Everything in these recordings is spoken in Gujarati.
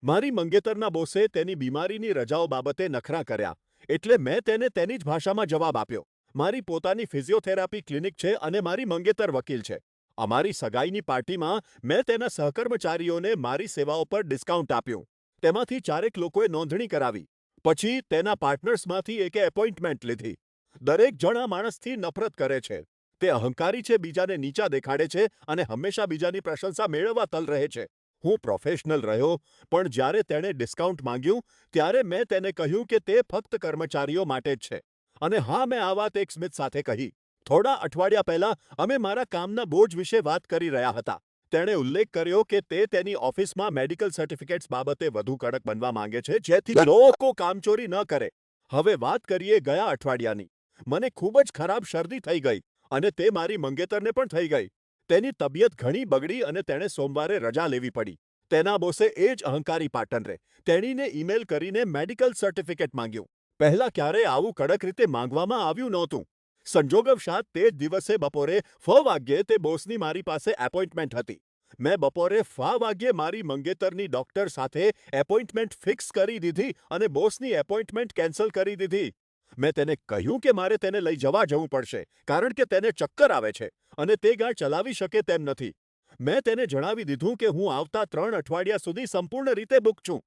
મારી મંગેતરના બોસે તેની બીમારીની રજાઓ બાબતે નખરાં કર્યા, એટલે મેં તેને તેની જ ભાષામાં જવાબ આપ્યો. મારી પોતાની ફિઝિયોથેરાપી ક્લિનિક છે અને મારી મંગેતર વકીલ છે. અમારી સગાઈની પાર્ટીમાં મેં તેના સહકર્મચારીઓને મારી સેવાઓ પર ડિસ્કાઉન્ટ આપ્યું. તેમાંથી ચારેક લોકોએ નોંધણી કરાવી. પછી તેના પાર્ટનર્સમાંથી એકે એપોઇન્ટમેન્ટ લીધી. દરેક જણ આ માણસથી નફરત કરે છે. તે અહંકારી છે, બીજાને નીચા દેખાડે છે અને હંમેશા બીજાની પ્રશંસા મેળવવા તલ રહે છે. હું પ્રોફેશનલ રહ્યો, પણ જ્યારે તેણે ડિસ્કાઉન્ટ માંગ્યું, ત્યારે મેં તેને કહ્યું કે તે ફક્ત કર્મચારીઓ માટે જ છે. અને હા, મેં આ વાત એક સ્મિત સાથે કહી. થોડા અઠવાડિયા પહેલા અમે મારા કામના બોજ વિશે વાત કરી રહ્યા હતા. તેણે ઉલ્લેખ કર્યો કે તે તેની ઓફિસમાં મેડિકલ સર્ટિફિકેટ્સ બાબતે વધુ કડક બનવા માંગે છે, જેથી લોકો કામચોરી ન કરે. હવે વાત કરીએ ગયા અઠવાડિયાની. મને ખૂબ જ ખરાબ શરદી થઈ ગઈ અને તે મારી મંગેતરને પણ થઈ ગઈ. તેની તબિયત ઘણી બગડી અને તેણે સોમવારે રજા લેવી પડી. તેના બોસે એ જ અહંકારી પાર્ટનરે તેણીને ઈમેલ કરીને મેડિકલ સર્ટિફિકેટ માંગ્યું. પહેલાં ક્યારેય આવું કડક રીતે માંગવામાં આવ્યું નહોતું. સંજોગવશાત તે જ દિવસે બપોરે વાગ્યે તે બોસની મારી પાસે એપોઇન્ટમેન્ટ હતી. મેં બપોરે વાગ્યે મારી મંગેતરની ડૉક્ટર સાથે એપોઇન્ટમેન્ટ ફિક્સ કરી દીધી અને બોસની એપોઇન્ટમેન્ટ કેન્સલ કરી દીધી. મેં તેને કહ્યું કે મારે તેને લઈ જવા જવું પડશે, કારણ કે તેને ચક્કર આવે છે અને તે ગાડી ચલાવી શકે તેમ નથી. મેં તેને જણાવી દીધું કે હું આવતા 3 અઠવાડિયા સુધી સંપૂર્ણ રીતે બુક છું.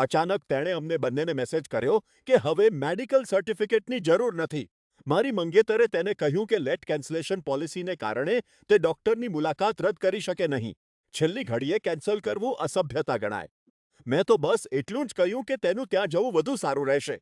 અચાનક તેણે અમને બંનેને મેસેજ કર્યો કે હવે મેડિકલ સર્ટિફિકેટની જરૂર નથી. મારી મંગેતરે તેને કહ્યું કે લેટ કેન્સલેશન પોલિસીને કારણે તે ડૉક્ટરની મુલાકાત રદ કરી શકે નહીં. છેલ્લી ઘડીએ કેન્સલ કરવું અસભ્યતા ગણાય. મેં તો બસ એટલું જ કહ્યું કે તેનું ત્યાં જવું વધુ સારું રહેશે.